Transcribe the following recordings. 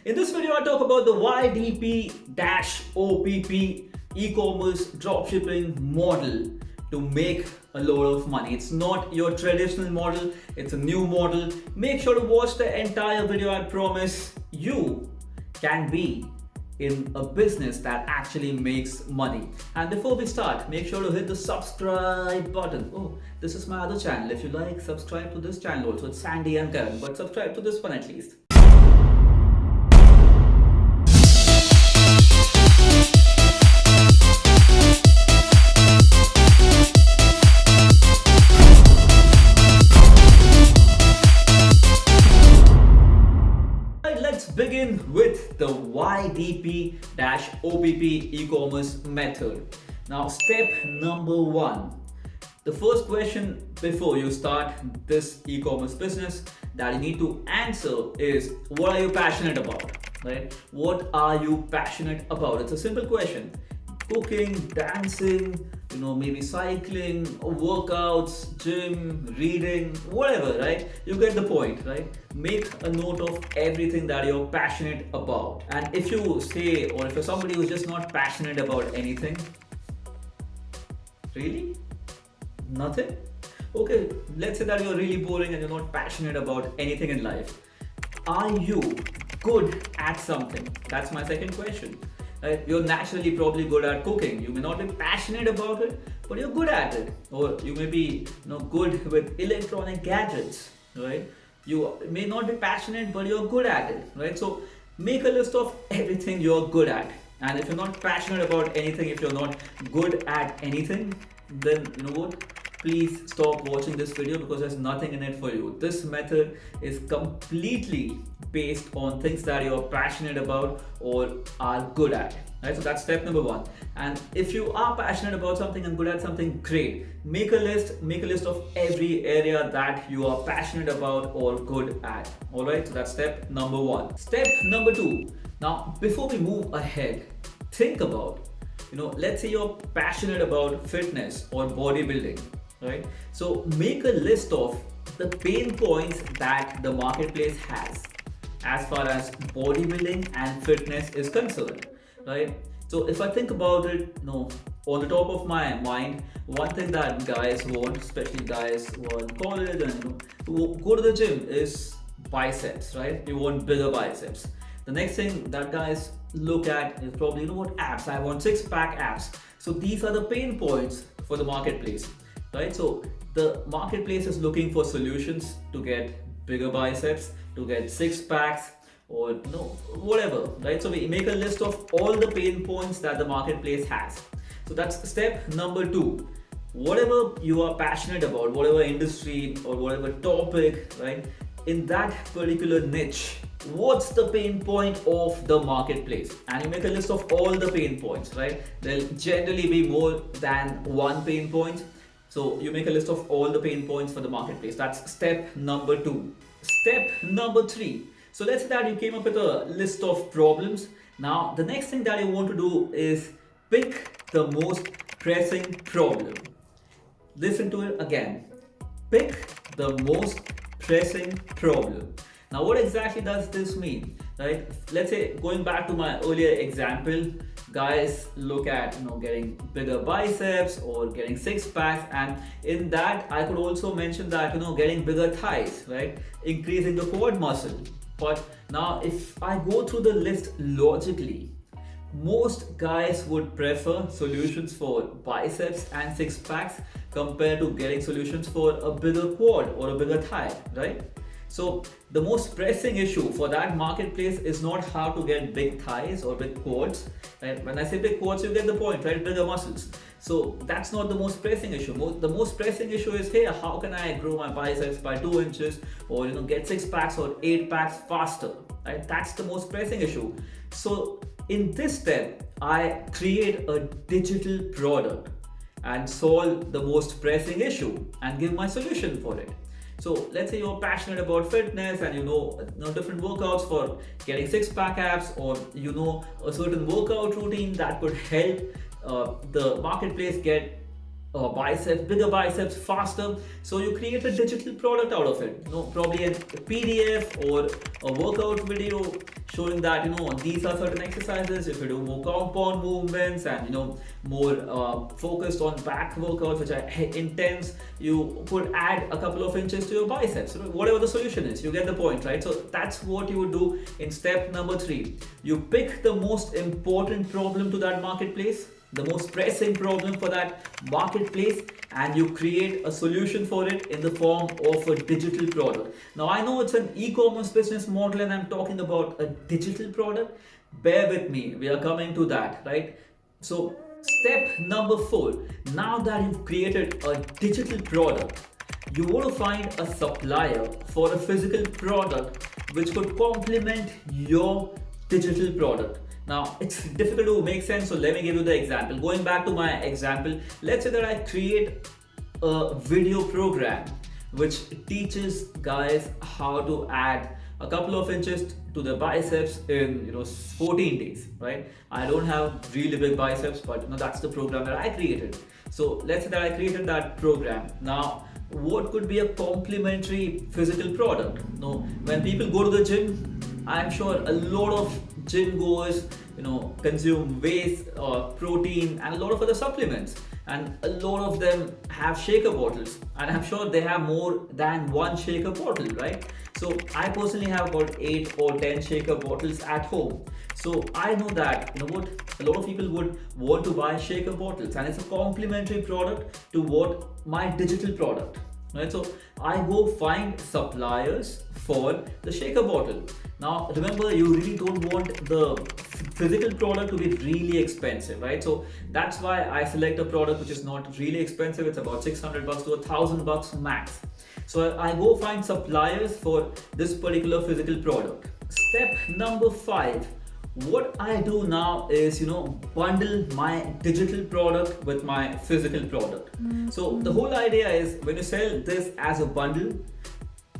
In this video, I talk about the YDP-OPP e-commerce dropshipping model to make a lot of money. It's not your traditional model, it's a new model. Make sure to watch the entire video. I promise you can be in a business that actually makes money. And before we start, make sure to hit the subscribe button. Oh, this is my other channel. If you like, subscribe to this channel also. It's Sandy and Karen, but subscribe to this one at least. Let's begin with the YDP-OPP e-commerce method. Now, step number one. The first question before you start this e-commerce business that you need to answer is, what are you passionate about? Right? What are you passionate about? It's a simple question. Cooking, dancing, maybe cycling, workouts, gym, reading, whatever, right? You get the point, right? Make a note of everything that you're passionate about. And if you say, or if you're somebody who's just not passionate about anything, really? Nothing? Okay, let's say that you're really boring and you're not passionate about anything in life. Are you good at something? That's my second question. You're naturally probably good at cooking. You may not be passionate about it, but you're good at it. Or you may be good with electronic gadgets, right? You may not be passionate, but you're good at it, right? So make a list of everything you're good at. And if you're not passionate about anything, if you're not good at anything, then you know what? Please stop watching this video because there's nothing in it for you. This method is completely based on things that you're passionate about or are good at. Right? So that's step number one. And if you are passionate about something and good at something, great. Make a list of every area that you are passionate about or good at. Alright, so that's step number one. Step number two. Now, before we move ahead, think about, let's say you're passionate about fitness or bodybuilding. Right? So make a list of the pain points that the marketplace has as far as bodybuilding and fitness is concerned. Right? So if I think about it, on the top of my mind, one thing that guys want, especially guys who are in college and who go to the gym, is biceps, right? You want bigger biceps. The next thing that guys look at is probably, abs. I want six-pack abs. So these are the pain points for the marketplace. Right, so the marketplace is looking for solutions to get bigger biceps, to get six packs, or whatever. Right, so we make a list of all the pain points that the marketplace has. So that's step number two. Whatever you are passionate about, whatever industry or whatever topic, right, in that particular niche, what's the pain point of the marketplace? And you make a list of all the pain points, right? There'll generally be more than one pain point. So you make a list of all the pain points for the marketplace. That's step number two. Step number three. So let's say that you came up with a list of problems. Now, the next thing that you want to do is pick the most pressing problem. Listen to it again. Pick the most pressing problem. Now, what exactly does this mean? Right? Let's say, going back to my earlier example, guys look at getting bigger biceps or getting six packs, and in that I could also mention that getting bigger thighs, right? Increasing the quad muscle. But now if I go through the list logically, most guys would prefer solutions for biceps and six packs compared to getting solutions for a bigger quad or a bigger thigh, right? So the most pressing issue for that marketplace is not how to get big thighs or big quads. Right? When I say big quads, you get the point, right? Bigger muscles. So that's not the most pressing issue. The most pressing issue is, hey, how can I grow my biceps by 2 inches or get six packs or 8 packs faster? Right? That's the most pressing issue. So in this step, I create a digital product and solve the most pressing issue and give my solution for it. So let's say you're passionate about fitness and different workouts for getting six-pack abs, or a certain workout routine that could help the marketplace get biceps, bigger biceps faster. So you create a digital product out of it. Probably a PDF or a workout video showing that these are certain exercises. If you do more compound movements and more focused on back workouts which are intense, you could add a couple of inches to your biceps. Whatever the solution is, you get the point, right? So that's what you would do in step number 3. You pick the most important problem to that marketplace, the most pressing problem for that marketplace, and you create a solution for it in the form of a digital product. Now I know it's an e-commerce business model and I'm talking about a digital product. Bear with me, we are coming to that, right? So step number 4, now that you've created a digital product, you want to find a supplier for a physical product which could complement your digital product. Now it's difficult to make sense, so let me give you the example. Going back to my example, let's say that I create a video program which teaches guys how to add a couple of inches to the biceps in 14 days, right? I don't have really big biceps, but that's the program that I created. So let's say that I created that program. Now what could be a complementary physical product? When people go to the gym, I'm sure a lot of gym goers consume whey, protein and a lot of other supplements, and a lot of them have shaker bottles, and I'm sure they have more than one shaker bottle, right? So I personally have about 8 or 10 shaker bottles at home. So I know that what a lot of people would want to buy shaker bottles, and it's a complementary product to what my digital product, right? So I go find suppliers for the shaker bottle. Now remember, you really don't want the physical product to be really expensive, right? So that's why I select a product which is not really expensive. It's about $600 to $1,000 max. So I go find suppliers for this particular physical product. Step number 5, what I do now is bundle my digital product with my physical product. So the whole idea is, when you sell this as a bundle,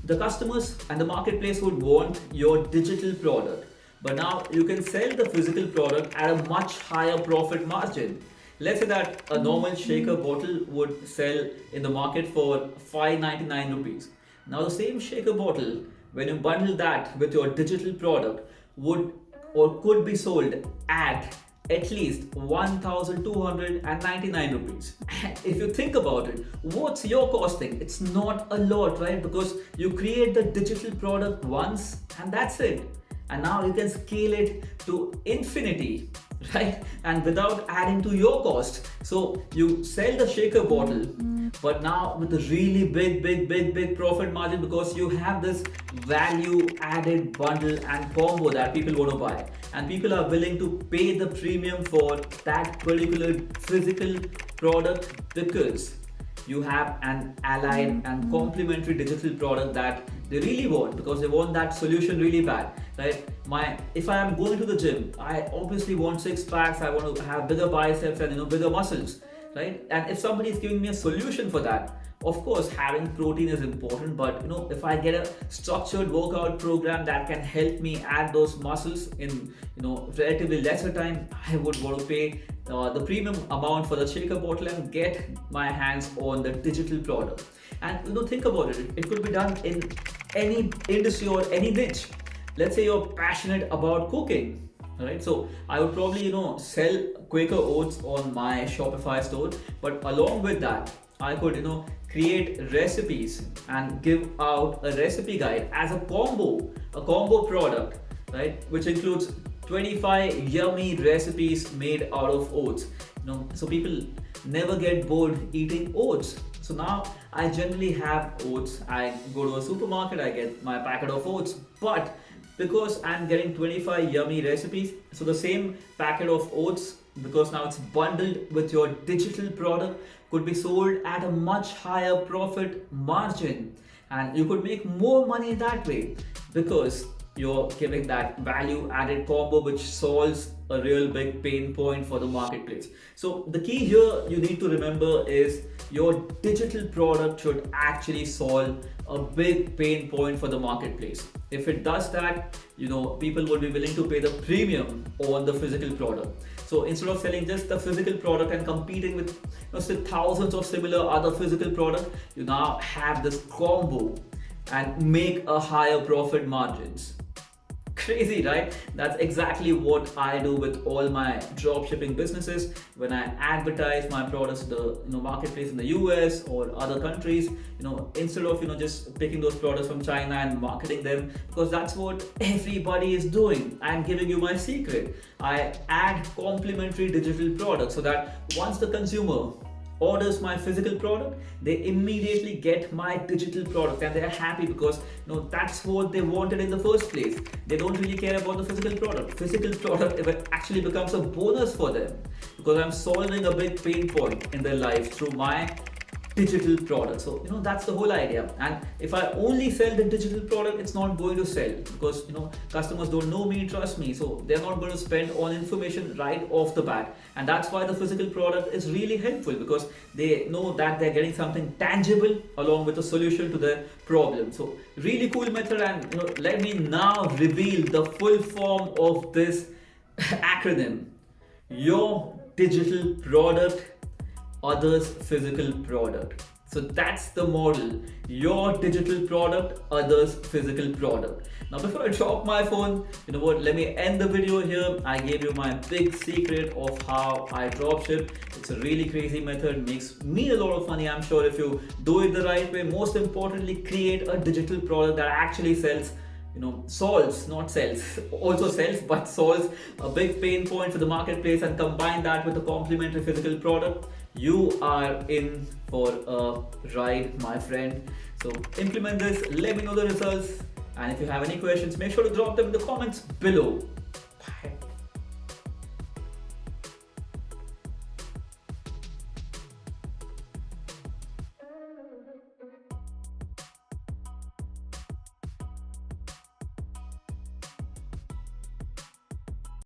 the customers and the marketplace would want your digital product, but now you can sell the physical product at a much higher profit margin. Let's say that a normal shaker bottle would sell in the market for 599 rupees. Now the same shaker bottle, when you bundle that with your digital product, would or could be sold at least 1,299 rupees. If you think about it, what's your costing? It's not a lot, right? Because you create the digital product once and that's it. And now you can scale it to infinity, right? And without adding to your cost. So you sell the shaker bottle, but now with a really big profit margin, because you have this value added bundle and combo that people want to buy, and people are willing to pay the premium for that particular physical product because you have an allied and complementary digital product that they really want, because they want that solution really bad, right? If I am going to the gym, I obviously want 6 packs, I want to have bigger biceps and bigger muscles, right? And if somebody is giving me a solution for that, of course having protein is important, but if I get a structured workout program that can help me add those muscles in relatively lesser time, I would want to pay the premium amount for the shaker bottle and get my hands on the digital product. And think about it, it could be done in any industry or any niche. Let's say you're passionate about cooking, right? So I would probably sell Quaker oats on my Shopify store, but along with that I could create recipes and give out a recipe guide as a combo product, right, which includes 25 yummy recipes made out of oats. So people never get bored eating oats. So now I generally have oats. I go to a supermarket, I get my packet of oats, but because I'm getting 25 yummy recipes, so the same packet of oats, because now it's bundled with your digital product, could be sold at a much higher profit margin, and you could make more money that way, because you're giving that value added combo which solves a real big pain point for the marketplace. So the key here you need to remember is your digital product should actually solve a big pain point for the marketplace. If it does that, people would be willing to pay the premium on the physical product. So instead of selling just the physical product and competing with say thousands of similar other physical products, you now have this combo and make a higher profit margins. Crazy, right? That's exactly what I do with all my dropshipping businesses. When I advertise my products to the marketplace in the US or other countries, instead of just picking those products from China and marketing them, because that's what everybody is doing. I'm giving you my secret. I add complementary digital products so that once the consumer orders my physical product, they immediately get my digital product and they're happy because that's what they wanted in the first place. They don't really care about the physical product. Physical product actually becomes a bonus for them because I'm solving a big pain point in their life through my digital product. So that's the whole idea. And if I only sell the digital product, it's not going to sell because customers don't know me, trust me, so they're not going to spend on information right off the bat. And that's why the physical product is really helpful, because they know that they're getting something tangible along with a solution to their problem. So really cool method. And let me now reveal the full form of this acronym: your digital product, others physical product. So that's the model: your digital product, others physical product. Now before I drop my phone, let me end the video here. I gave you my big secret of how I dropship. It's a really crazy method, makes me a lot of money, I'm sure, if you do it the right way. Most importantly, create a digital product that actually sells, solves, not sells, also sells, but solves a big pain point for the marketplace, and combine that with a complementary physical product. You are in for a ride, my friend. So implement this, let me know the results, and if you have any questions, make sure to drop them in the comments below.